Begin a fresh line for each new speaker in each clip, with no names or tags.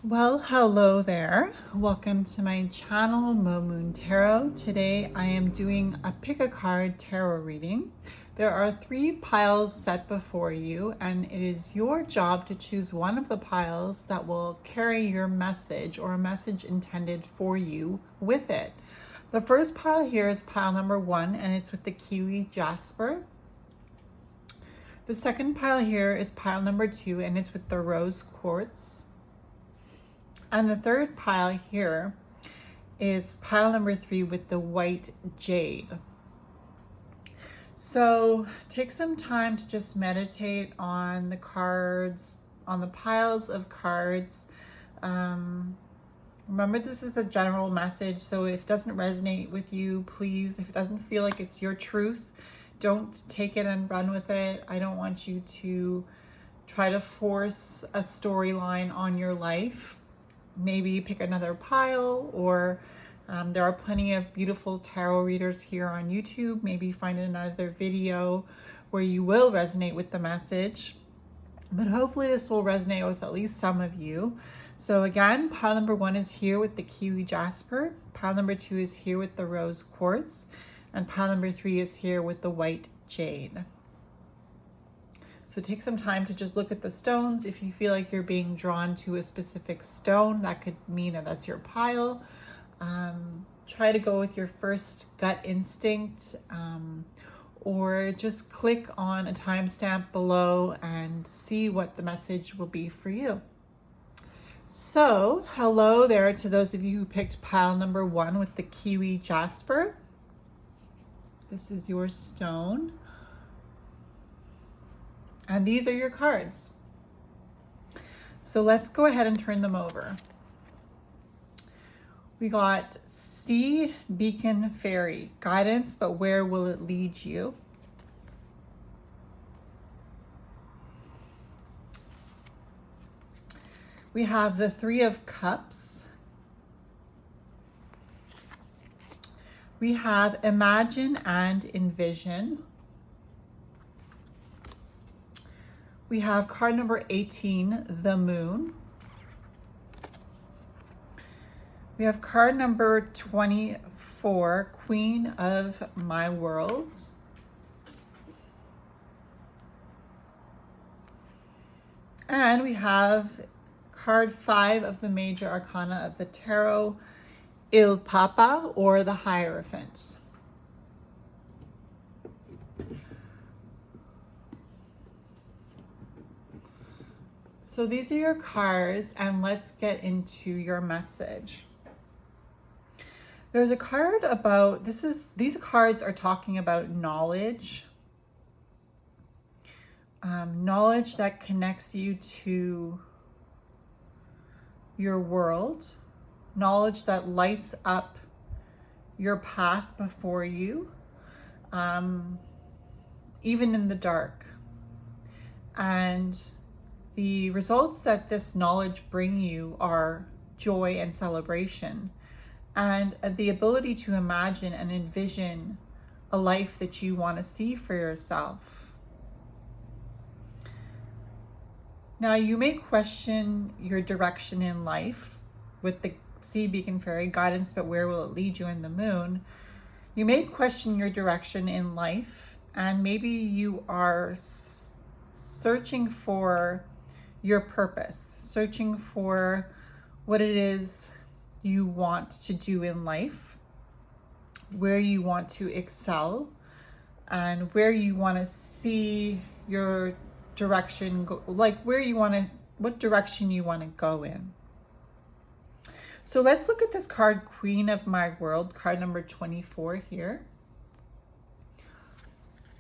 Well, hello there. Welcome to my channel, Mo Moon Tarot. Today I am doing a pick a card tarot reading. There are 3 piles set before you, and it is your job to choose one of the piles that will carry your message or a message intended for you with it. The first pile here is pile number 1, and it's with the kiwi jasper. The second pile here is pile number 2, and it's with the rose quartz. And the third pile here is pile number 3 with the white jade. So take some time to just meditate on the cards, on the piles of cards. Remember, this is a general message, so if it doesn't resonate with you, please, if it doesn't feel like it's your truth, don't take it and run with it. I don't want you to try to force a storyline on your life. Maybe pick another pile, or there are plenty of beautiful tarot readers here on YouTube. Maybe find another video where you will resonate with the message, but hopefully this will resonate with at least some of you. So again, pile number 1 is here with the kiwi jasper, pile number 2 is here with the rose quartz, and pile number 3 is here with the white jade. So take some time to just look at the stones. If you feel like you're being drawn to a specific stone, that could mean that that's your pile. Try to go with your first gut instinct, or just click on a timestamp below and see what the message will be for you. So hello there to those of you who picked pile number 1 with the kiwi jasper. This is your stone. And these are your cards. So let's go ahead and turn them over. We got Sea Beacon Fairy, guidance, but where will it lead you? We have the 3 of Cups. We have Imagine and Envision. We have card number 18, the Moon. We have card number 24, Queen of My World. And we have card 5 of the major arcana of the tarot, Il Papa, or the Hierophant. So these are your cards, and let's get into your message. There's a card about, these cards are talking about knowledge. Knowledge that connects you to your world. Knowledge that lights up your path before you, even in the dark. And the results that this knowledge bring you are joy and celebration, and the ability to imagine and envision a life that you want to see for yourself. Now, you may question your direction in life with the Sea Beacon Fairy, guidance, but where will it lead you in the Moon? You may question your direction in life, and maybe you are searching for your purpose, searching for what it is you want to do in life, where you want to excel, and where you want to see your direction go, like what direction you want to go in. So let's look at this card, Queen of My World, card number 24 here.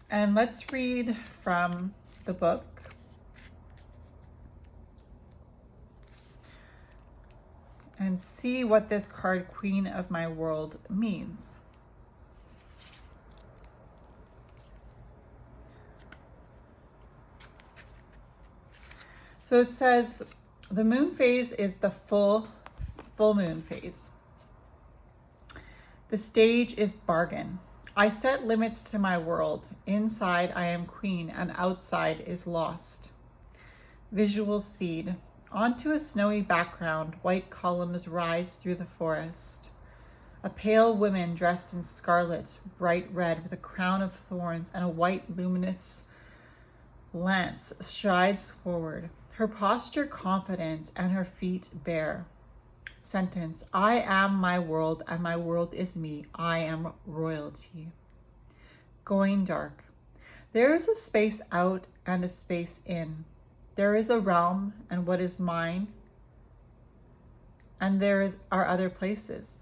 And let's read from the book. And see what this card, Queen of My World, means. So it says, the moon phase is the full moon phase. The stage is bargain. I set limits to my world. Inside I am queen and outside is lost. Visual seed. Onto a snowy background, white columns rise through the forest. A pale woman dressed in scarlet, bright red, with a crown of thorns and a white luminous lance strides forward, her posture confident and her feet bare. Sentence: I am my world and my world is me. I am royalty. Going dark. There is a space out and a space in. There is a realm and what is mine, and are other places.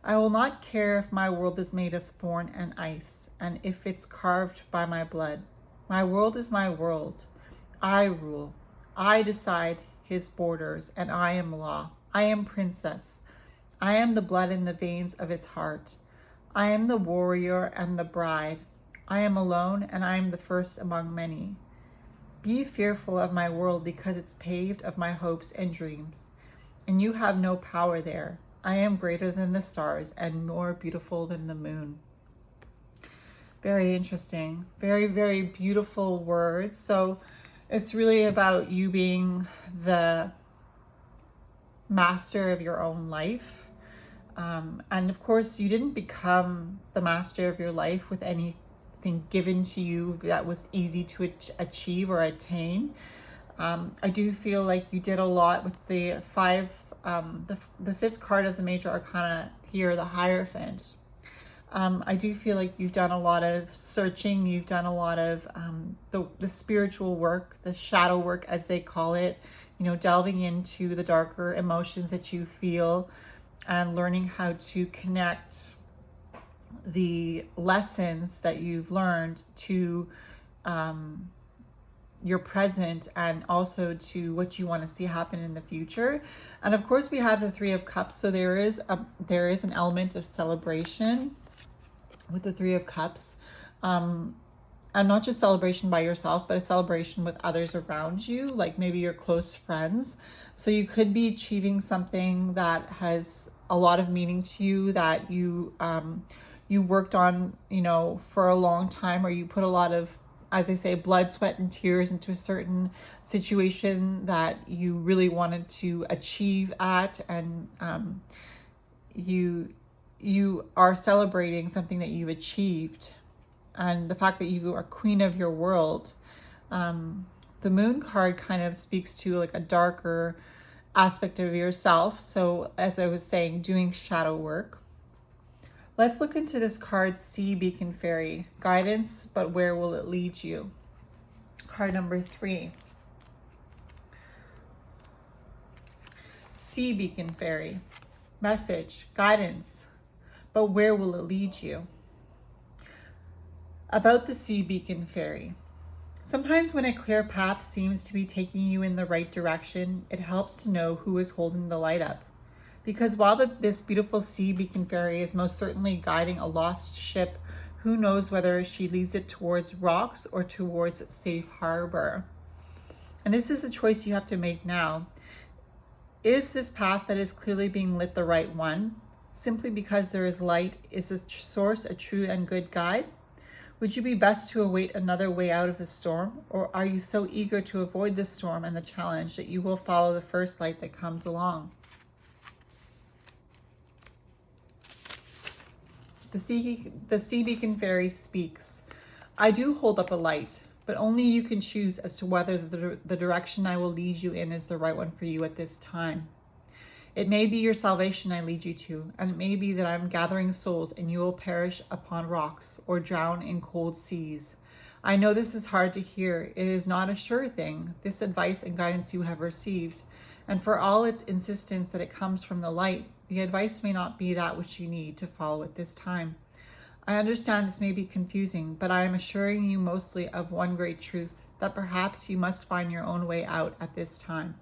I will not care if my world is made of thorn and ice, and if it's carved by my blood. My world is my world. I rule. I decide his borders, and I am law. I am princess. I am the blood in the veins of its heart. I am the warrior and the bride. I am alone, and I am the first among many. Be fearful of my world because it's paved of my hopes and dreams, and you have no power there. I am greater than the stars and more beautiful than the moon. Very interesting. Very, very beautiful words. So it's really about you being the master of your own life. And of course, you didn't become the master of your life with anything given to you that was easy to achieve or attain. I do feel like you did a lot with the the fifth card of the major arcana here, the Hierophant. I do feel like you've done a lot of searching. You've done a lot of the spiritual work, the shadow work, as they call it, delving into the darker emotions that you feel and learning how to connect the lessons that you've learned to your present and also to what you want to see happen in the future. And of course we have the Three of Cups, so there is an element of celebration with the Three of Cups, and not just celebration by yourself, but a celebration with others around you, like maybe your close friends. So you could be achieving something that has a lot of meaning to you, that you worked on for a long time, or you put a lot of, as I say, blood, sweat, and tears into a certain situation that you really wanted to achieve at, and you are celebrating something that you've achieved, and the fact that you are queen of your world. The Moon card kind of speaks to like a darker aspect of yourself. So as I was saying, doing shadow work. Let's look into this card, Sea Beacon Fairy. Guidance, but where will it lead you? Card number 3. Sea Beacon Fairy. Message, guidance, but where will it lead you? About the Sea Beacon Fairy. Sometimes when a clear path seems to be taking you in the right direction, it helps to know who is holding the light up. Because while this beautiful Sea Beacon Fairy is most certainly guiding a lost ship, who knows whether she leads it towards rocks or towards safe harbor. And this is a choice you have to make now. Is this path that is clearly being lit the right one? Simply because there is light, is this source a true and good guide? Would you be best to await another way out of the storm? Or are you so eager to avoid the storm and the challenge that you will follow the first light that comes along? The Sea Beacon Fairy speaks. I do hold up a light, but only you can choose as to whether the direction I will lead you in is the right one for you at this time. It may be your salvation I lead you to, and it may be that I'm gathering souls and you will perish upon rocks or drown in cold seas. I know this is hard to hear. It is not a sure thing, this advice and guidance you have received. And for all its insistence that it comes from the light, the advice may not be that which you need to follow at this time. I understand this may be confusing, but I am assuring you mostly of one great truth, that perhaps you must find your own way out at this time.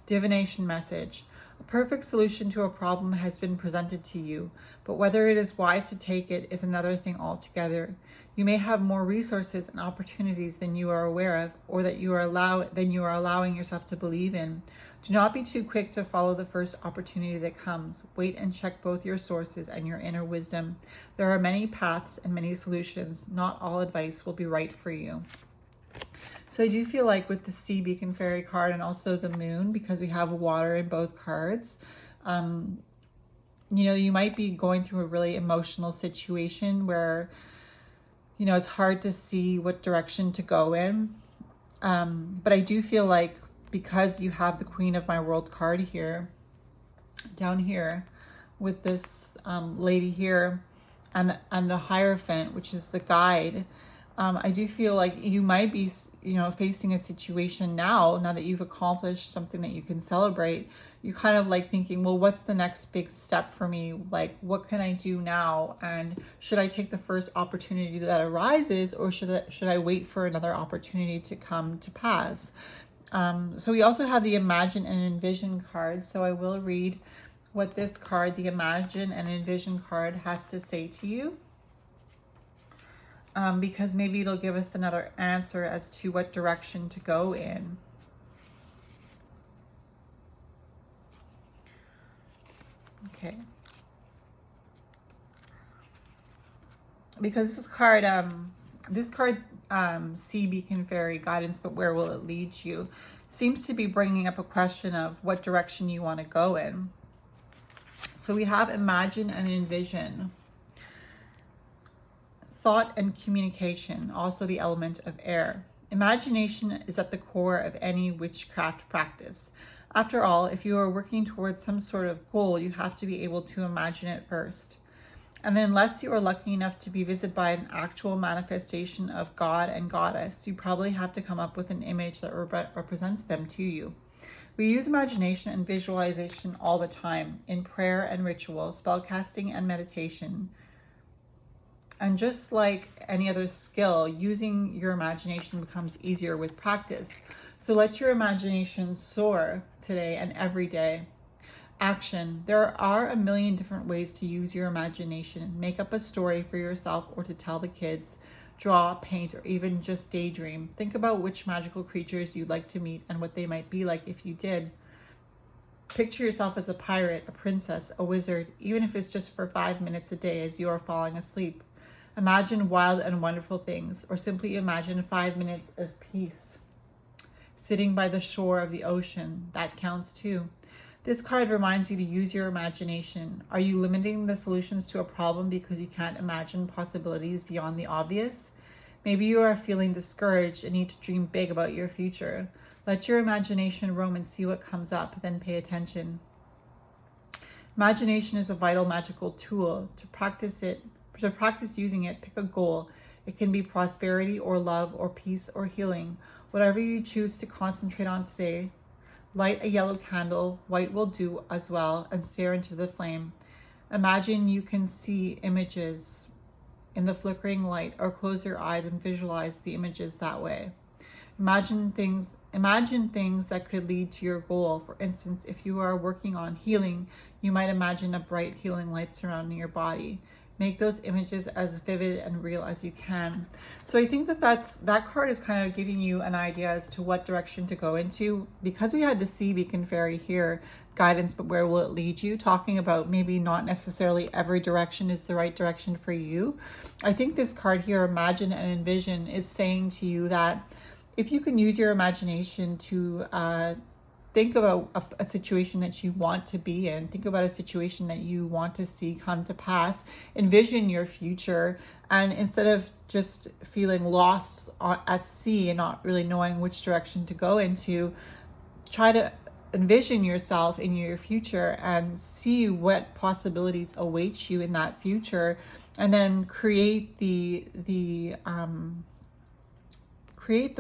Divination message. A perfect solution to a problem has been presented to you, but whether it is wise to take it is another thing altogether. You may have more resources and opportunities than you are aware of, or that you are allowing yourself to believe in. Do not be too quick to follow the first opportunity that comes. Wait and check both your sources and your inner wisdom. There are many paths and many solutions. Not all advice will be right for you. So I do feel like with the Sea Beacon Fairy card and also the Moon, because we have water in both cards, you know, you might be going through a really emotional situation where, you know, it's hard to see what direction to go in. But I do feel like because you have the Queen of My World card here, down here, with this lady here, and the Hierophant, which is the guide, I do feel like you might be, you know, facing a situation now that you've accomplished something that you can celebrate. You're kind of like thinking, well, what's the next big step for me? Like, what can I do now? And should I take the first opportunity that arises, or should I wait for another opportunity to come to pass? So we also have the Imagine and Envision card. So I will read what this card, the Imagine and Envision card, has to say to you. Because maybe it'll give us another answer as to what direction to go in. Okay. Because this card, Sea Beacon Fairy Guidance, but where will it lead you, seems to be bringing up a question of what direction you want to go in. So we have Imagine and Envision. Thought and communication, also the element of air. Imagination is at the core of any witchcraft practice. After all, if you are working towards some sort of goal, you have to be able to imagine it first. And unless you are lucky enough to be visited by an actual manifestation of God and Goddess, you probably have to come up with an image that represents them to you. We use imagination and visualization all the time in prayer and ritual, spellcasting and meditation. And just like any other skill, using your imagination becomes easier with practice. So let your imagination soar today and every day. Action. There are a million different ways to use your imagination. Make up a story for yourself or to tell the kids. Draw, paint, or even just daydream. Think about which magical creatures you'd like to meet and what they might be like if you did. Picture yourself as a pirate, a princess, a wizard, even if it's just for 5 minutes a day as you are falling asleep. Imagine wild and wonderful things, or simply imagine 5 minutes of peace. Sitting by the shore of the ocean, that counts too. This card reminds you to use your imagination. Are you limiting the solutions to a problem because you can't imagine possibilities beyond the obvious? Maybe you are feeling discouraged and need to dream big about your future. Let your imagination roam and see what comes up, then pay attention. Imagination is a vital magical tool. To practice using it, pick a goal. It can be prosperity or love or peace or healing. Whatever you choose to concentrate on today, light a yellow candle, white will do as well, and stare into the flame. Imagine you can see images in the flickering light, or close your eyes and visualize the images that way. Imagine things that could lead to your goal. For instance, if you are working on healing, you might imagine a bright healing light surrounding your body. Make those images as vivid and real as you can. So I think that card is kind of giving you an idea as to what direction to go into. Because we had the Sea Beacon Fairy here, guidance, but where will it lead you? Talking about maybe not necessarily every direction is the right direction for you. I think this card here, Imagine and Envision, is saying to you that if you can use your imagination to think about a situation that you want to be in, think about a situation that you want to see come to pass, envision your future, and instead of just feeling lost at sea and not really knowing which direction to go into, try to envision yourself in your future and see what possibilities await you in that future, and then create the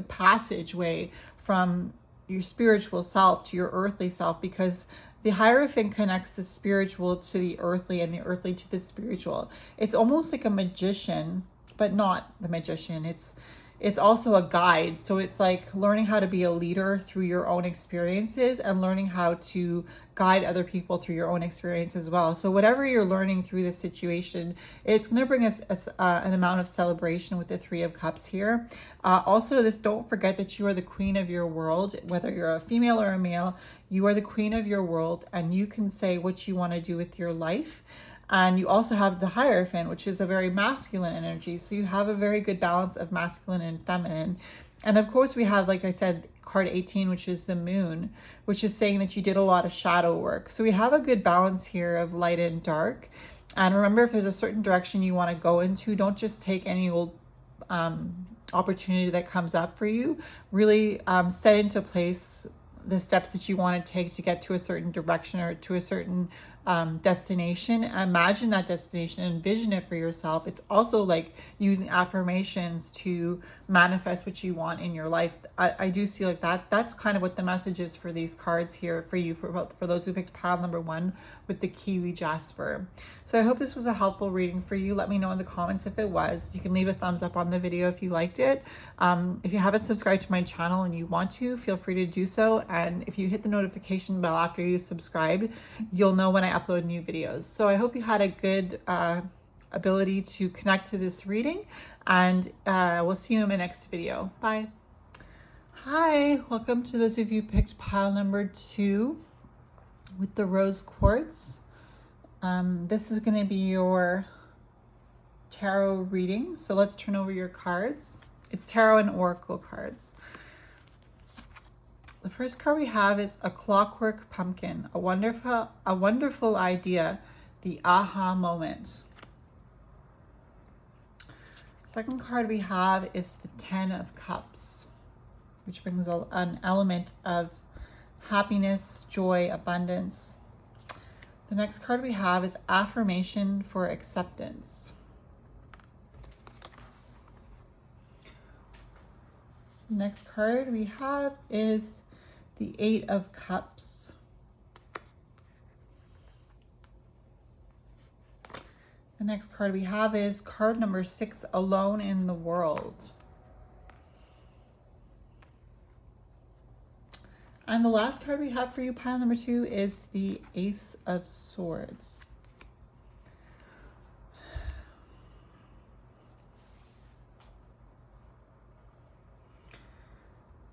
passageway from your spiritual self to your earthly self, because the Hierophant connects the spiritual to the earthly and the earthly to the spiritual. It's almost like a magician, but not the magician. It's also a guide. So it's like learning how to be a leader through your own experiences and learning how to guide other people through your own experience as well. So whatever you're learning through this situation, it's going to bring us an amount of celebration with the Three of Cups here. Also, don't forget that you are the queen of your world. Whether you're a female or a male, you are the queen of your world, and you can say what you want to do with your life. And you also have the Hierophant, which is a very masculine energy. So you have a very good balance of masculine and feminine. And of course we have, like I said, card 18, which is the moon, which is saying that you did a lot of shadow work. So we have a good balance here of light and dark. And remember, if there's a certain direction you want to go into, don't just take any old opportunity that comes up for you. Really set into place the steps that you want to take to get to a certain direction or to a certain destination. Imagine that destination, envision it for yourself. It's also like using affirmations to manifest what you want in your life. I do see like that's kind of what the message is for these cards here for you, for those who picked pile number 1 with the kiwi jasper. So I hope this was a helpful reading for you. Let me know in the comments if it was. You can leave a thumbs up on the video if you liked it. If you haven't subscribed to my channel and you want to, feel free to do so. And if you hit the notification bell after you subscribe, you'll know when I upload new videos. So I hope you had a good ability to connect to this reading, and we'll see you in my next video. Bye. Hi, welcome to those of you who picked pile number 2 with the rose quartz. This is going to be your tarot reading. So let's turn over your cards. It's tarot and oracle cards. The first card we have is a clockwork pumpkin, a wonderful idea, the aha moment. Second card we have is the 10 of cups, which brings an element of happiness, joy, abundance. The next card we have is affirmation for acceptance. The next card we have is the 8 of cups. The next card we have is card number 6, alone in the world. And the last card we have for you, pile number 2, is the Ace of Swords.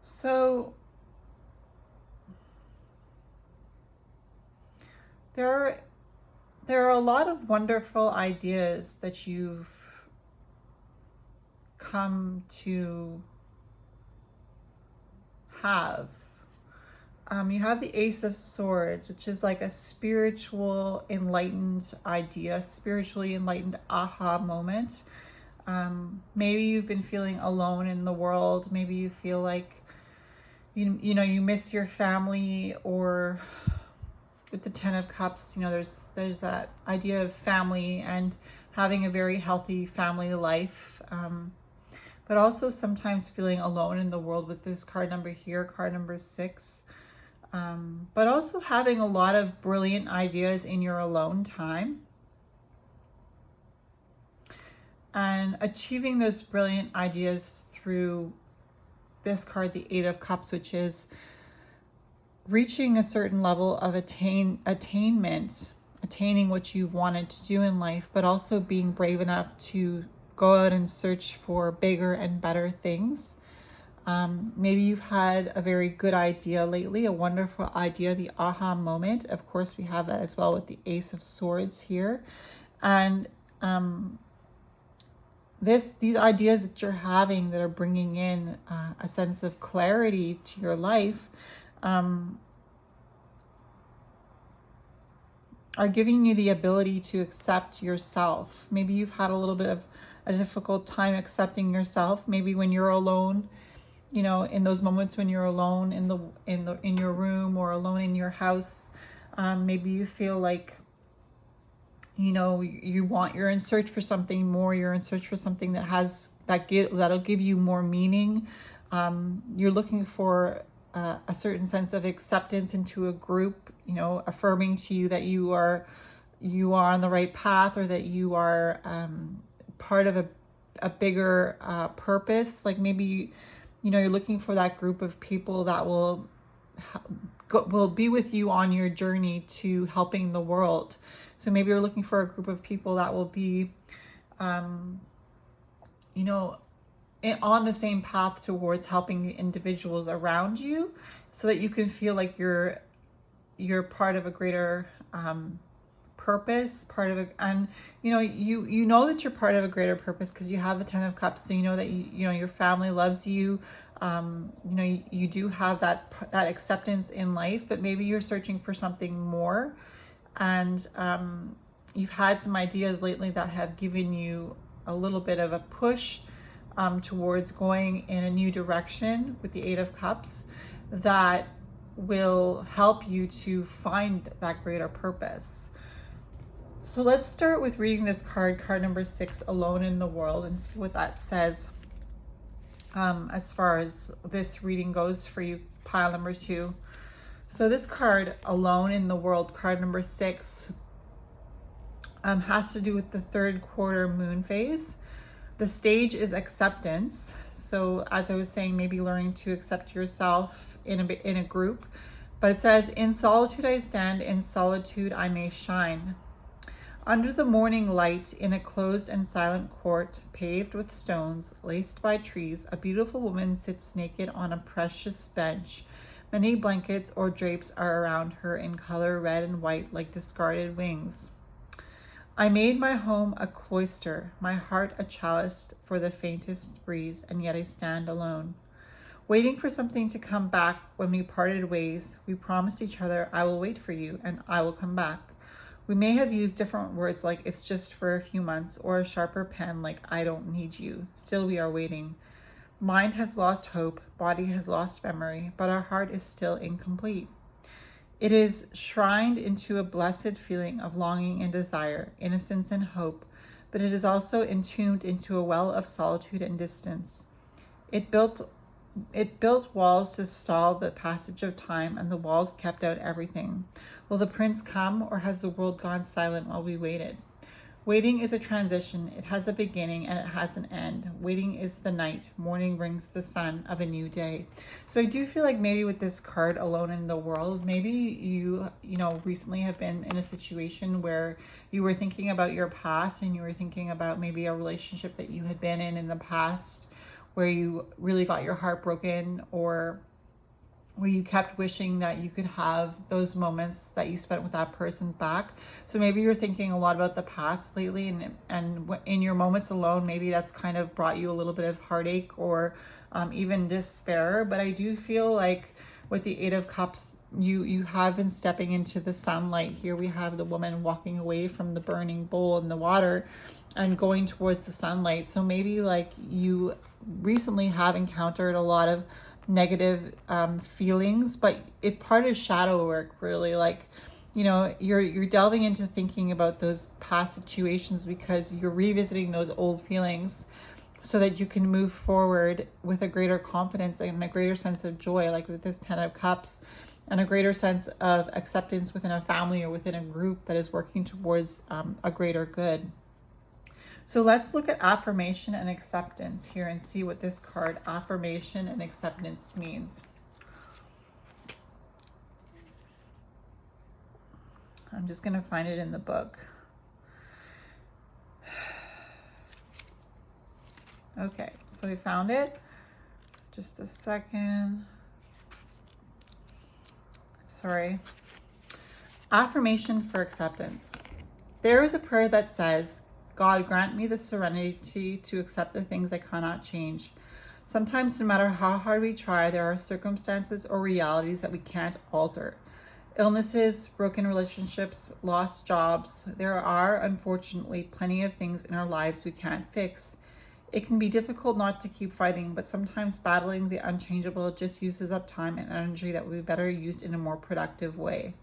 So there are a lot of wonderful ideas that you've come to have. You have the Ace of Swords, which is like a spiritual enlightened idea, spiritually enlightened aha moment. Maybe you've been feeling alone in the world. Maybe you feel like you know you miss your family, or with the 10 of cups, you know, there's that idea of family and having a very healthy family life, but also sometimes feeling alone in the world with this card number here, card number 6, but also having a lot of brilliant ideas in your alone time and achieving those brilliant ideas through this card, the 8 of cups, which is reaching a certain level of attainment, attaining what you've wanted to do in life, but also being brave enough to go out and search for bigger and better things. Maybe you've had a very good idea lately, a wonderful idea, the aha moment. Of course, we have that as well with the Ace of Swords here. And these ideas that you're having that are bringing in a sense of clarity to your life are giving you the ability to accept yourself. Maybe you've had a little bit of a difficult time accepting yourself. Maybe when you're alone, you know, in those moments when you're alone in your room or alone in your house, maybe you feel like, you know, you're in search for something more. You're in search for something that'll give you more meaning. You're looking for a certain sense of acceptance into a group, you know, affirming to you that you are on the right path, or that you are part of a bigger purpose. Like maybe, you know, you're looking for that group of people that will be with you on your journey to helping the world. So maybe you're looking for a group of people that will be, you know, on the same path towards helping the individuals around you, so that you can feel like you're part of a greater purpose, and you know that you're part of a greater purpose because you have the Ten of Cups. So you know that your family loves you. You do have that acceptance in life, but maybe you're searching for something more, and you've had some ideas lately that have given you a little bit of a push towards going in a new direction with the Eight of Cups that will help you to find that greater purpose. So let's start with reading this card number 6, Alone in the World, and see what that says as far as this reading goes for you, pile number 2. So this card, Alone in the World, card number 6, has to do with the 3rd quarter moon phase. The stage is acceptance. So as I was saying, maybe learning to accept yourself in a group. But it says, in solitude I stand, in solitude I may shine. Under the morning light, in a closed and silent court, paved with stones, laced by trees, a beautiful woman sits naked on a precious bench. Many blankets or drapes are around her in color red and white like discarded wings. I made my home a cloister, my heart a chalice for the faintest breeze, and yet I stand alone. Waiting for something to come back when we parted ways, we promised each other, I will wait for you and I will come back. We may have used different words like it's just for a few months, or a sharper pen like I don't need you. Still we are waiting. Mind has lost hope, body has lost memory, but our heart is still incomplete. It is shrined into a blessed feeling of longing and desire, innocence and hope, but it is also entombed into a well of solitude and distance. It built walls to stall the passage of time, and the walls kept out everything. Will the prince come, or has the world gone silent while we waited? Waiting is a transition. It has a beginning and it has an end. Waiting is the night. Morning brings the sun of a new day. So I do feel like maybe with this card, Alone in the World, maybe you recently have been in a situation where you were thinking about your past, and you were thinking about maybe a relationship that you had been in the past where you really got your heart broken, or where you kept wishing that you could have those moments that you spent with that person back. So maybe you're thinking a lot about the past lately, and in your moments alone, maybe that's kind of brought you a little bit of heartache or even despair. But I do feel like with the Eight of Cups, you have been stepping into the sunlight. Here we have the woman walking away from the burning bowl in the water and going towards the sunlight. So maybe like you recently have encountered a lot of negative feelings, but it's part of shadow work, really. Like, you're delving into thinking about those past situations because you're revisiting those old feelings so that you can move forward with a greater confidence and a greater sense of joy, like with this 10 of Cups, and a greater sense of acceptance within a family or within a group that is working towards a greater good. So let's look at affirmation and acceptance here and see what this card, affirmation and acceptance, means. I'm just going to find it in the book. Okay, so we found it. Just a second. Sorry. Affirmation for acceptance. There is a prayer that says, God, grant me the serenity to accept the things I cannot change. Sometimes, no matter how hard we try, there are circumstances or realities that we can't alter. Illnesses, broken relationships, lost jobs. There are, unfortunately, plenty of things in our lives we can't fix. It can be difficult not to keep fighting, but sometimes battling the unchangeable just uses up time and energy that would be better used in a more productive way.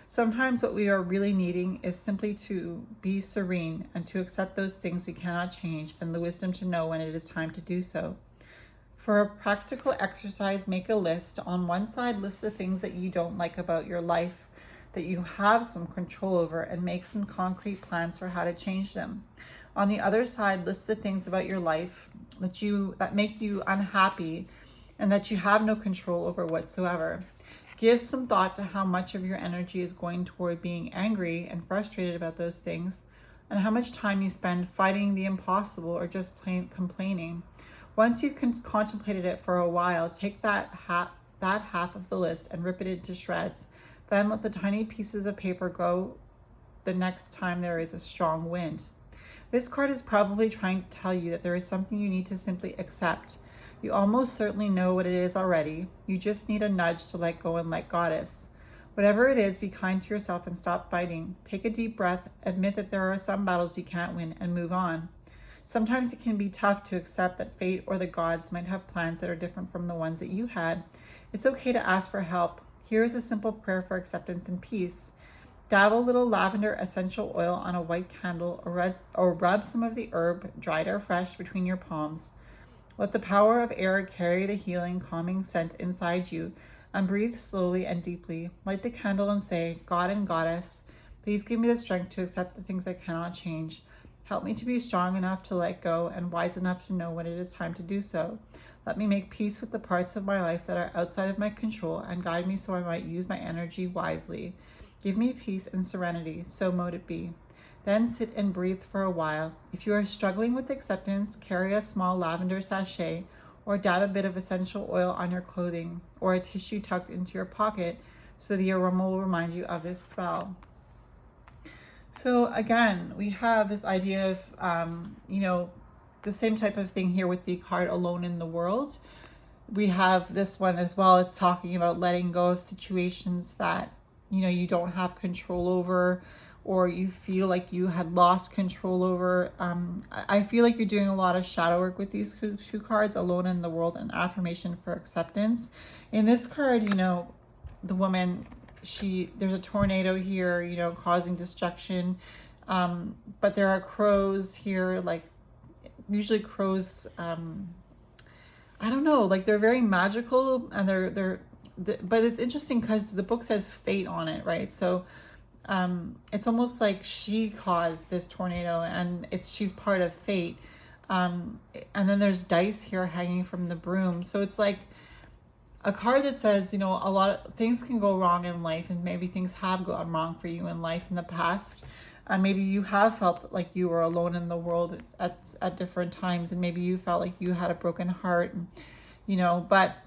Sometimes what we are really needing is simply to be serene and to accept those things we cannot change, and the wisdom to know when it is time to do so. For a practical exercise, make a list. On one side, list the things that you don't like about your life that you have some control over, and make some concrete plans for how to change them. On the other side, list the things about your life that make you unhappy and that you have no control over whatsoever. Give some thought to how much of your energy is going toward being angry and frustrated about those things, and how much time you spend fighting the impossible or just plain complaining. Once you've contemplated it for a while, take that half of the list and rip it into shreds. Then let the tiny pieces of paper go the next time there is a strong wind. This card is probably trying to tell you that there is something you need to simply accept. You almost certainly know what it is already. You just need a nudge to let go and let Goddess. Whatever it is, be kind to yourself and stop fighting. Take a deep breath, admit that there are some battles you can't win, and move on. Sometimes it can be tough to accept that fate or the gods might have plans that are different from the ones that you had. It's okay to ask for help. Here is a simple prayer for acceptance and peace. Dab a little lavender essential oil on a white candle or rub some of the herb, dried or fresh, between your palms. Let the power of air carry the healing, calming scent inside you, and breathe slowly and deeply. Light the candle and say, God and Goddess, please give me the strength to accept the things I cannot change. Help me to be strong enough to let go and wise enough to know when it is time to do so. Let me make peace with the parts of my life that are outside of my control and guide me so I might use my energy wisely. Give me peace and serenity, so mote it be. Then sit and breathe for a while. If you are struggling with acceptance, carry a small lavender sachet or dab a bit of essential oil on your clothing or a tissue tucked into your pocket so the aroma will remind you of this spell. So again, we have this idea of, the same type of thing here with the card Alone in the World. We have this one as well. It's talking about letting go of situations that, you don't have control over, or you feel like you had lost control over. I feel like you're doing a lot of shadow work with these two cards, Alone in the World and Affirmation for Acceptance. In this card, the woman, there's a tornado here, causing destruction. But there are crows here, like usually crows, I don't know, like they're very magical, and but it's interesting because the book says fate on it, right? So it's almost like she caused this tornado, and she's part of fate. And then there's dice here hanging from the broom. So it's like a card that says, a lot of things can go wrong in life, and maybe things have gone wrong for you in life in the past. And maybe you have felt like you were alone in the world at different times, and maybe you felt like you had a broken heart, but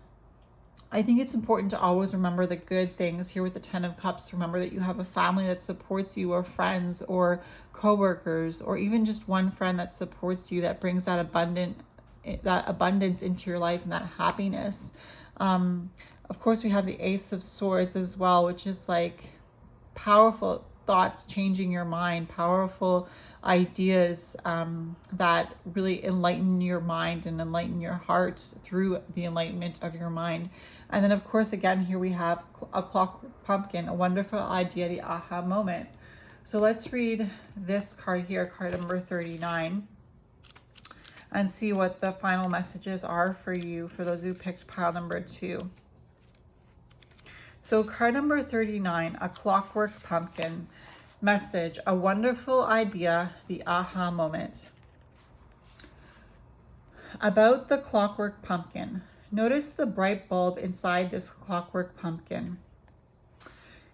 I think it's important to always remember the good things. Here with the 10 of Cups, remember that you have a family that supports you, or friends, or coworkers, or even just one friend that supports you, that brings that abundance into your life and that happiness. Of course, we have the Ace of Swords as well, which is like powerful thoughts changing your mind, powerful ideas that really enlighten your mind and enlighten your heart through the enlightenment of your mind. And then, of course, again, here we have a clockwork pumpkin, a wonderful idea, the aha moment. So let's read this card here, card number 39, and see what the final messages are for you, for those who picked pile number 2. So card number 39, a clockwork pumpkin. Message, a wonderful idea, the aha moment. About the clockwork pumpkin. Notice the bright bulb inside this clockwork pumpkin.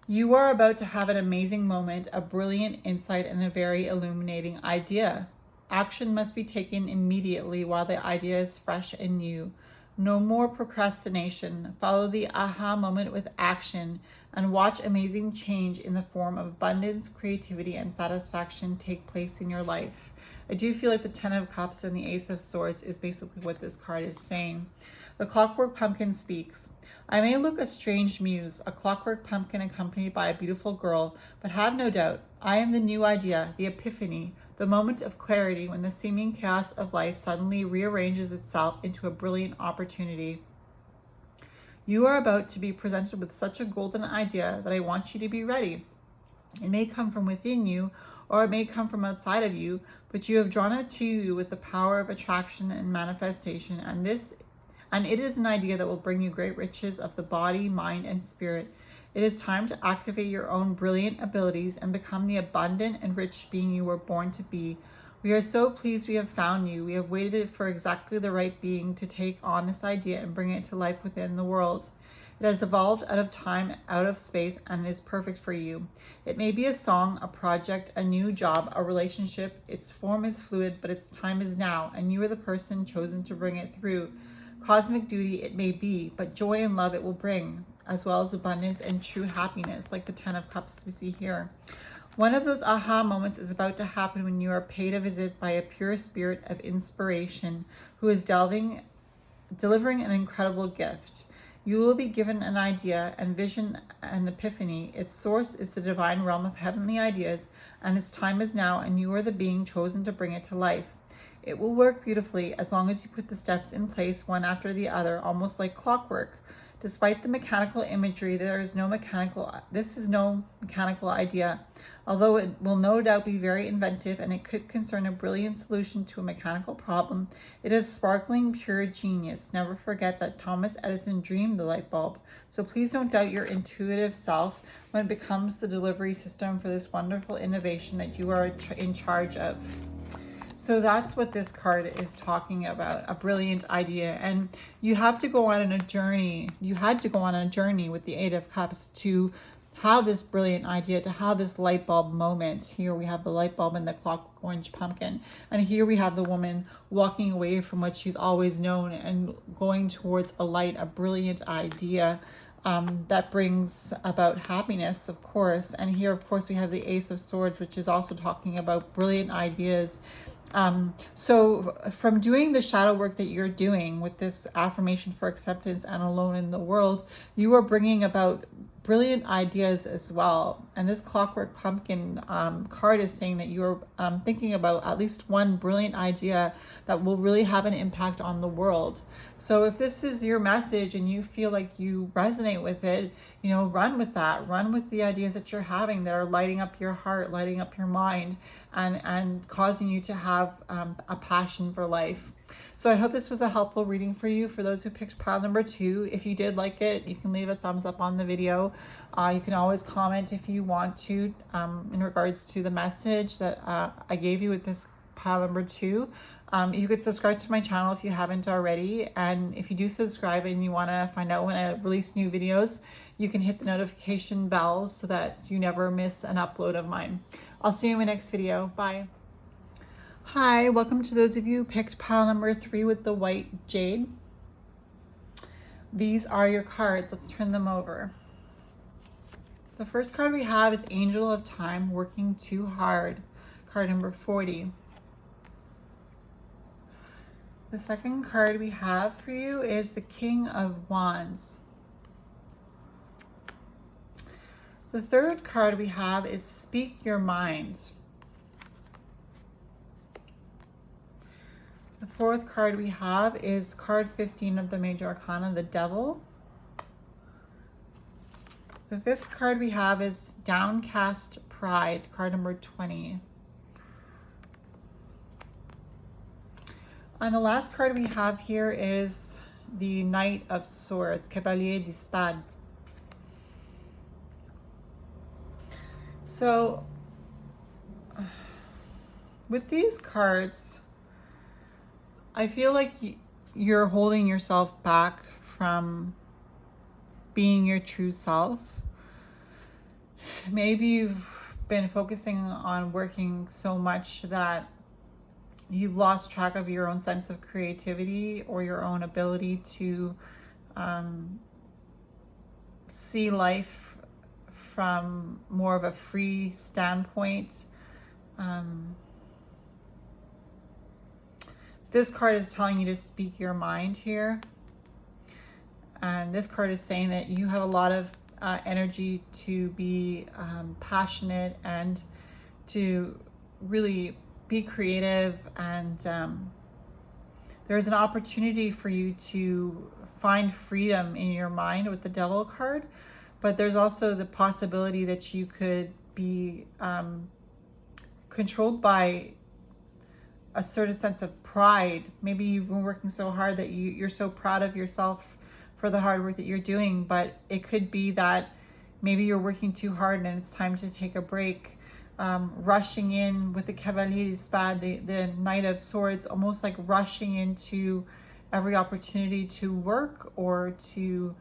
You are about to have an amazing moment, a brilliant insight, and a very illuminating idea. Action must be taken immediately while the idea is fresh and new. No more procrastination. Follow the aha moment with action and watch amazing change in the form of abundance, creativity, and satisfaction take place in your life. I do feel like the 10 of Cups and the Ace of Swords is basically what this card is saying. The clockwork pumpkin speaks. I may look a strange muse, a clockwork pumpkin accompanied by a beautiful girl, but have no doubt, I am the new idea, the epiphany, the moment of clarity when the seeming chaos of life suddenly rearranges itself into a brilliant opportunity. You are about to be presented with such a golden idea that I want you to be ready. It may come from within you, or it may come from outside of you, but you have drawn it to you with the power of attraction and manifestation, and it is an idea that will bring you great riches of the body, mind, and spirit. It is time to activate your own brilliant abilities and become the abundant and rich being you were born to be. We are so pleased we have found you. We have waited for exactly the right being to take on this idea and bring it to life within the world. It has evolved out of time, out of space, and is perfect for you. It may be a song, a project, a new job, a relationship. Its form is fluid, but its time is now, and you are the person chosen to bring it through. Cosmic duty it may be, but joy and love it will bring, as well as abundance and true happiness, like the 10 of Cups we see here. One of those aha moments is about to happen when you are paid a visit by a pure spirit of inspiration who is delivering an incredible gift. You will be given an idea and vision and epiphany. Its source is the divine realm of heavenly ideas, and its time is now, and you are the being chosen to bring it to life. It will work beautifully as long as you put the steps in place one after the other, almost like clockwork. Despite the mechanical imagery, this is no mechanical idea. Although it will no doubt be very inventive and it could concern a brilliant solution to a mechanical problem, it is sparkling, pure genius. Never forget that Thomas Edison dreamed the light bulb. So please don't doubt your intuitive self when it becomes the delivery system for this wonderful innovation that you are in charge of. So that's what this card is talking about, a brilliant idea. And you have to go on a journey. You had to go on a journey with the Eight of Cups to have this brilliant idea, to have this light bulb moment. Here we have the light bulb and the clockwork orange pumpkin. And here we have the woman walking away from what she's always known and going towards a light, a brilliant idea that brings about happiness, of course. And here, of course, we have the Ace of Swords, which is also talking about brilliant ideas. So from doing the shadow work that you're doing with this affirmation for acceptance and alone in the world, you are bringing about brilliant ideas as well. And this clockwork pumpkin card is saying that you're thinking about at least one brilliant idea that will really have an impact on the world. So if this is your message and you feel like you resonate with it, you know, run with that. Run with the ideas that you're having that are lighting up your heart, lighting up your mind, and causing you to have a passion for life. So I hope this was a helpful reading for you. For those who picked pile number 2, if you did like it, you can leave a thumbs up on the video. You can always comment if you want to in regards to the message that I gave you with this pile number 2. You could subscribe to my channel if you haven't already. And if you do subscribe and you want to find out when I release new videos, you can hit the notification bell so that you never miss an upload of mine. I'll see you in my next video. Bye. Hi, welcome to those of you who picked pile number 3 with the white jade. These are your cards. Let's turn them over. The first card we have is Angel of Time, Working Too Hard, card number 40. The second card we have for you is the King of Wands. The third card we have is Speak Your Mind. The fourth card we have is card 15 of the Major Arcana, the Devil. The fifth card we have is Downcast Pride, card number 20. And the last card we have here is the Knight of Swords, Cavalier di Spade. So with these cards, I feel like you're holding yourself back from being your true self. Maybe you've been focusing on working so much that you've lost track of your own sense of creativity or your own ability to see life from more of a free standpoint. This card is telling you to speak your mind here. And this card is saying that you have a lot of energy to be passionate and to really be creative. And there's an opportunity for you to find freedom in your mind with the Devil card. But there's also the possibility that you could be controlled by a certain sense of pride. Maybe you've been working so hard that you're so proud of yourself for the hard work that you're doing, but it could be that maybe you're working too hard and it's time to take a break. Rushing in with the Cavalier di Spade, the Knight of Swords, almost like rushing into every opportunity to work or to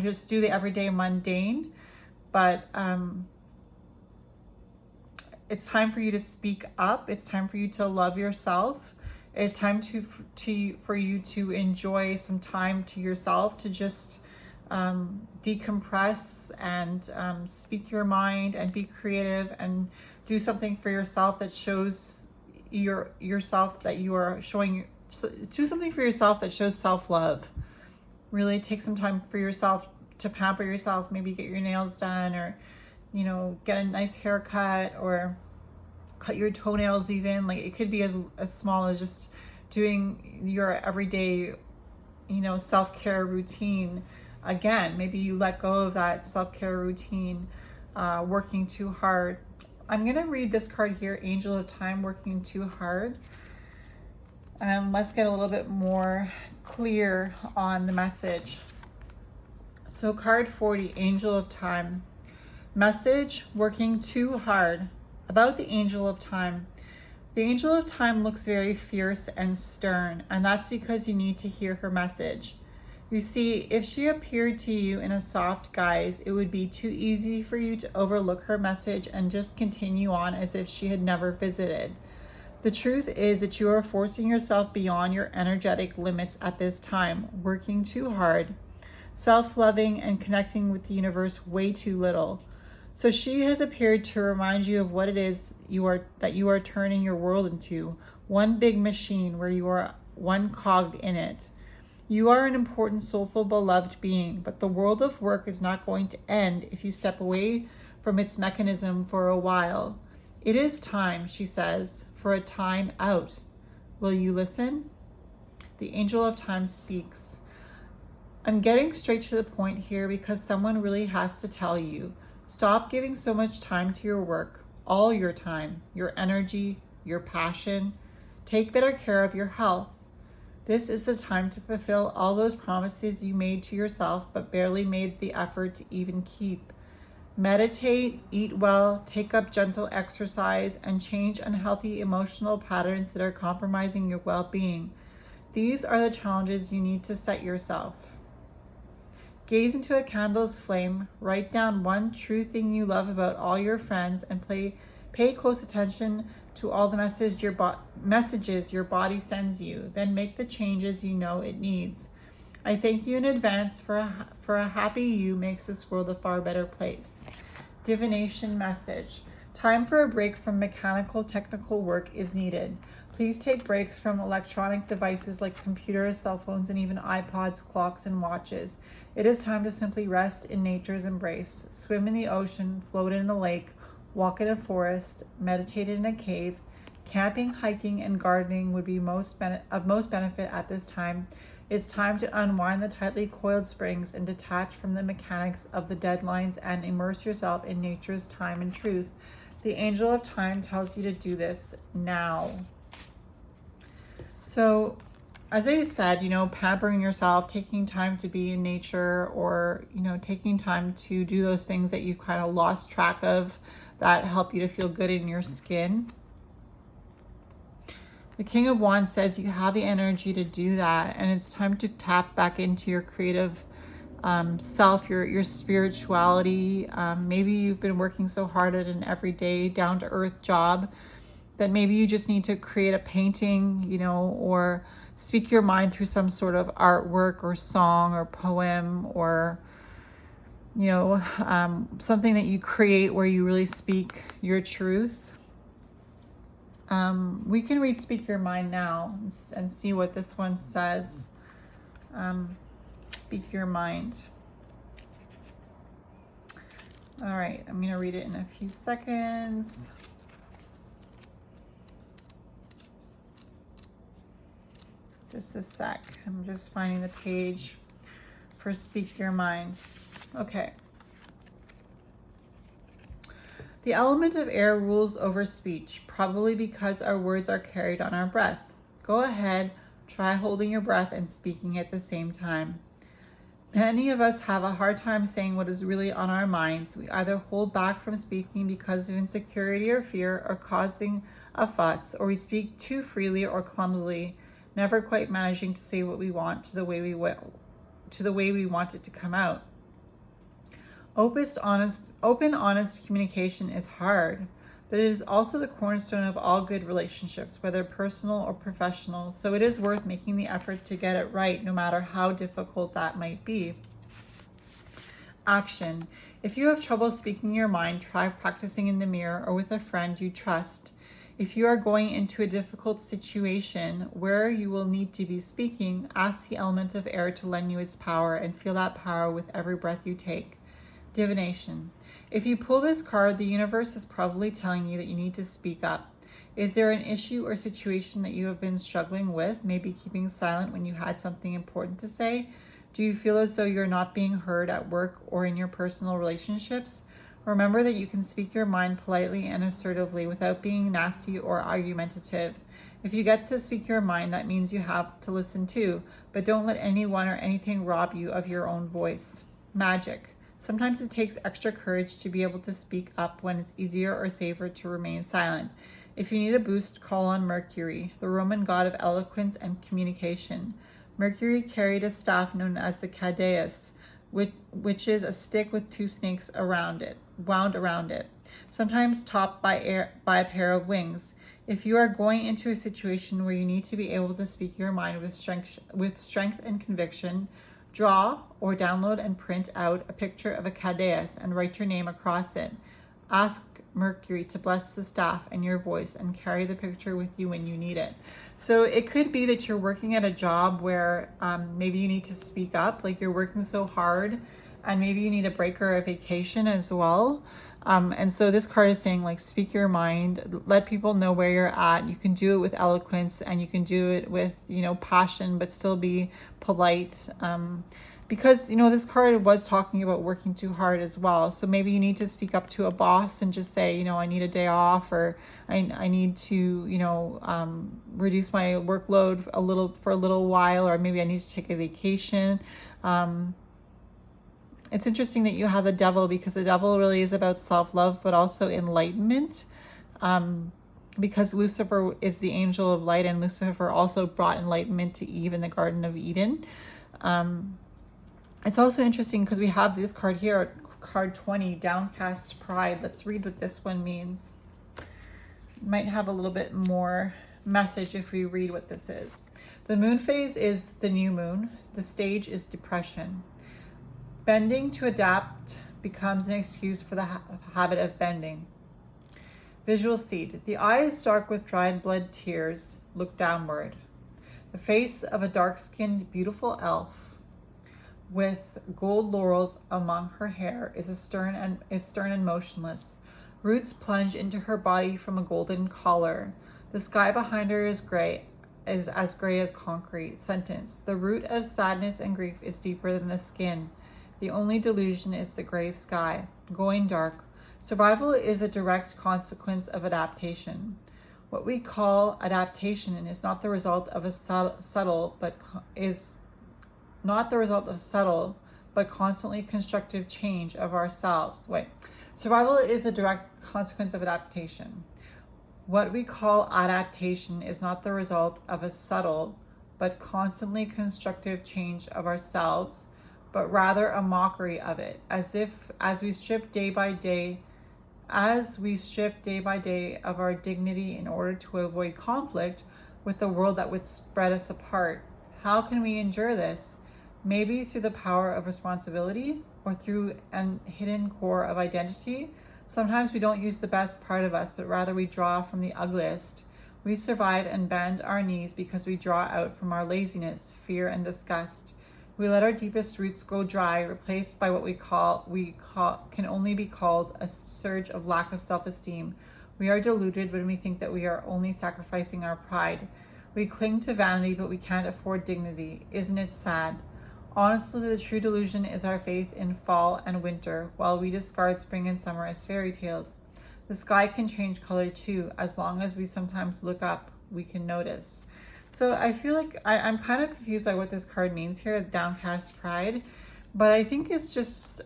just do the everyday mundane. But it's time for you to speak up. It's time for you to love yourself. It's time for you to enjoy some time to yourself, to just decompress and speak your mind and be creative and do something for yourself that shows yourself that you are showing. Do something for yourself that shows self-love. Really take some time for yourself to pamper yourself. Maybe get your nails done, or get a nice haircut, or cut your toenails even. Like, it could be as small as just doing your everyday self-care routine again. Maybe you let go of that self-care routine, working too hard. I'm going to read this card here, Angel of Time, working too hard. Let's get a little bit more clear on the message. So card 40, Angel of Time. Message, working too hard. About the Angel of Time. The Angel of Time looks very fierce and stern, and that's because you need to hear her message. You see, if she appeared to you in a soft guise, it would be too easy for you to overlook her message and just continue on as if she had never visited. The truth is that you are forcing yourself beyond your energetic limits at this time, working too hard, self-loving, and connecting with the universe way too little. So she has appeared to remind you of what it is that you are turning your world into, one big machine where you are one cog in it. You are an important, soulful, beloved being, but the world of work is not going to end if you step away from its mechanism for a while. It is time, she says, for a time out. Will you listen? The Angel of Time speaks. I'm getting straight to the point here because someone really has to tell you. Stop giving so much time to your work, all your time, your energy, your passion. Take better care of your health. This is the time to fulfill all those promises you made to yourself but barely made the effort to even keep. Meditate, eat well, take up gentle exercise, and change unhealthy emotional patterns that are compromising your well-being. These are the challenges you need to set yourself. Gaze into a candle's flame, write down one true thing you love about all your friends, and pay close attention to all the messages your body sends you. Then make the changes you know it needs. I thank you in advance for a happy you makes this world a far better place. Divination message. Time for a break from mechanical, technical work is needed. Please take breaks from electronic devices like computers, cell phones, and even iPods, clocks, and watches. It is time to simply rest in nature's embrace. Swim in the ocean, float in a lake, walk in a forest, meditate in a cave. Camping, hiking, and gardening would be of most benefit at this time. It's time to unwind the tightly coiled springs and detach from the mechanics of the deadlines and immerse yourself in nature's time and truth. The Angel of Time tells you to do this now. So, as I said, pampering yourself, taking time to be in nature, or, taking time to do those things that you kind of lost track of that help you to feel good in your skin. The King of Wands says you have the energy to do that, and it's time to tap back into your creative self, your spirituality. Maybe you've been working so hard at an everyday, down-to-earth job that maybe you just need to create a painting, or speak your mind through some sort of artwork or song or poem, or something that you create where you really speak your truth. We can read Speak Your Mind now and see what this one says. Speak Your Mind. All right, I'm going to read it in a few seconds. Just a sec. I'm just finding the page for Speak Your Mind. Okay. The element of air rules over speech, probably because our words are carried on our breath. Go ahead, try holding your breath and speaking at the same time. Many of us have a hard time saying what is really on our minds. We either hold back from speaking because of insecurity or fear, or causing a fuss, or we speak too freely or clumsily, never quite managing to say what we want to the way we want it to come out. Open, honest communication is hard, but it is also the cornerstone of all good relationships, whether personal or professional. So it is worth making the effort to get it right, no matter how difficult that might be. Action. If you have trouble speaking your mind, try practicing in the mirror or with a friend you trust. If you are going into a difficult situation where you will need to be speaking, ask the element of air to lend you its power and feel that power with every breath you take. Divination. If you pull this card, the universe is probably telling you that you need to speak up. Is there an issue or situation that you have been struggling with, maybe keeping silent when you had something important to say? Do you feel as though you're not being heard at work or in your personal relationships? Remember that you can speak your mind politely and assertively without being nasty or argumentative. If you get to speak your mind, that means you have to listen too, but don't let anyone or anything rob you of your own voice. Magic. Sometimes it takes extra courage to be able to speak up when it's easier or safer to remain silent. If you need a boost, call on Mercury, the Roman god of eloquence and communication. Mercury carried a staff known as the cadeus, which is a stick with two snakes wound around it, sometimes topped by a pair of wings. If you are going into a situation where you need to be able to speak your mind with strength and conviction, draw or download and print out a picture of a cadeus and write your name across it. Ask Mercury to bless the staff and your voice and carry the picture with you when you need it. So it could be that you're working at a job where maybe you need to speak up, like you're working so hard, and maybe you need a break or a vacation as well. And so this card is saying, like, speak your mind, let people know where you're at. You can do it with eloquence and you can do it with, passion, but still be polite. Because, this card was talking about working too hard as well. So maybe you need to speak up to a boss and just say, I need a day off, or I need to, reduce my workload for a little while, or maybe I need to take a vacation. It's interesting that you have the devil, because the devil really is about self-love, but also enlightenment. Because Lucifer is the angel of light, and Lucifer also brought enlightenment to Eve in the Garden of Eden. It's also interesting because we have this card here, card 20, Downcast Pride. Let's read what this one means. Might have a little bit more message if we read what this is. The moon phase is the new moon. The stage is depression. Bending to adapt becomes an excuse for the habit of bending. Visual seed. The eye is dark with dried blood tears. Look downward. The face of a dark-skinned, beautiful elf with gold laurels among her hair is stern and motionless. Roots plunge into her body from a golden collar. The sky behind her is as gray as concrete. Sentence. The root of sadness and grief is deeper than the skin. The only delusion is the gray sky. Going dark. Survival is a direct consequence of adaptation. What we call adaptation is not the result of a subtle but constantly constructive change of ourselves. Survival is a direct consequence of adaptation. What we call adaptation is not the result of a subtle but constantly constructive change of ourselves, but rather a mockery of it, as we strip day by day of our dignity in order to avoid conflict with the world that would spread us apart. How can we endure this? Maybe through the power of responsibility, or through an hidden core of identity. Sometimes we don't use the best part of us, but rather we draw from the ugliest. We survive and bend our knees because we draw out from our laziness, fear, and disgust. We let our deepest roots go dry, replaced by what can only be called a surge of lack of self-esteem. We are deluded when we think that we are only sacrificing our pride. We cling to vanity, but we can't afford dignity. Isn't it sad? Honestly, the true delusion is our faith in fall and winter, while we discard spring and summer as fairy tales. The sky can change color too. As long as we sometimes look up, we can notice. So I feel like I'm kind of confused by what this card means here, Downcast Pride. But I think it's just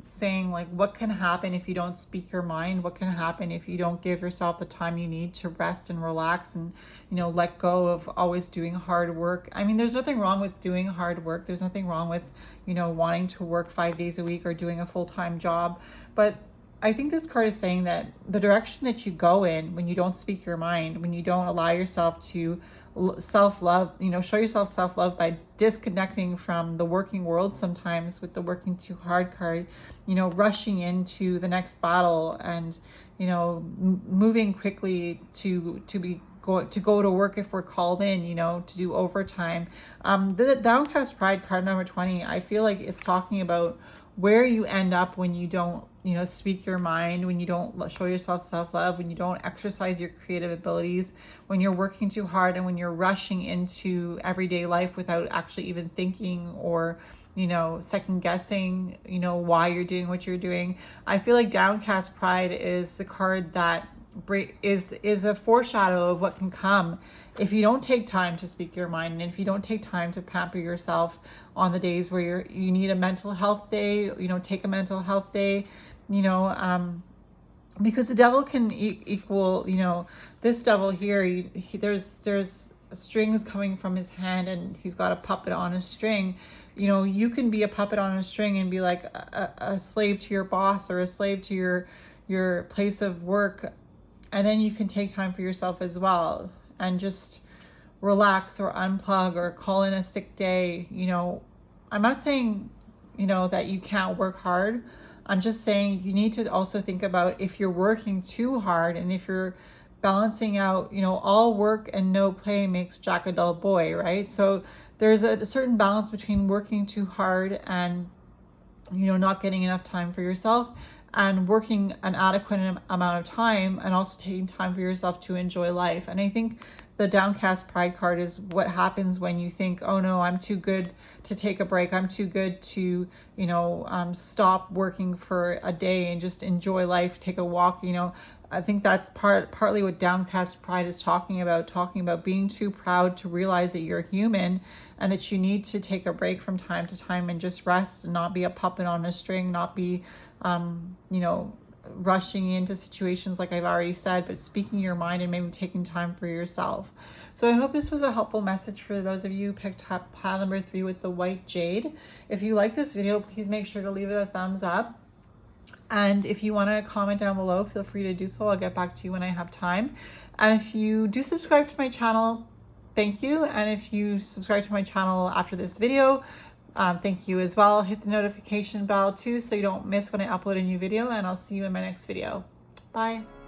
saying, like, what can happen if you don't speak your mind? What can happen if you don't give yourself the time you need to rest and relax and, let go of always doing hard work? I mean, there's nothing wrong with doing hard work. There's nothing wrong with, wanting to work 5 days a week or doing a full-time job. But I think this card is saying that the direction that you go in when you don't speak your mind, when you don't allow yourself to self-love, show yourself self-love by disconnecting from the working world sometimes with the working too hard card, rushing into the next battle and, moving quickly to go to work if we're called in, to do overtime. The Downcast Pride card number 20, I feel like it's talking about where you end up when you don't, speak your mind, when you don't show yourself self-love, when you don't exercise your creative abilities, when you're working too hard, and when you're rushing into everyday life without actually even thinking or, second guessing, why you're doing what you're doing. I feel like Downcast Pride is the card that is a foreshadow of what can come if you don't take time to speak your mind, and if you don't take time to pamper yourself on the days where you need a mental health day, take a mental health day, because the devil can equal, this devil here, there's strings coming from his hand, and he's got a puppet on a string. You can be a puppet on a string and be like a slave to your boss or a slave to your place of work, and then you can take time for yourself as well and just relax or unplug or call in a sick day. I'm not saying, that you can't work hard. I'm just saying you need to also think about if you're working too hard, and if you're balancing out, all work and no play makes Jack a dull boy, right? So there's a certain balance between working too hard and, not getting enough time for yourself, and working an adequate amount of time and also taking time for yourself to enjoy life. And I think the Downcast Pride card is what happens when you think, oh no, I'm too good to take a break. I'm too good to, stop working for a day and just enjoy life, take a walk. I think that's partly what Downcast Pride is talking about being too proud to realize that you're human and that you need to take a break from time to time and just rest and not be a puppet on a string, not be, rushing into situations like I've already said, but speaking your mind and maybe taking time for yourself. So I hope this was a helpful message for those of you who picked up pile number 3 with the white jade. If you like this video, please make sure to leave it a thumbs up. And if you want to comment down below, feel free to do so. I'll get back to you when I have time. And if you do subscribe to my channel, thank you. And if you subscribe to my channel after this video, thank you as well. Hit the notification bell too so you don't miss when I upload a new video, and I'll see you in my next video. Bye.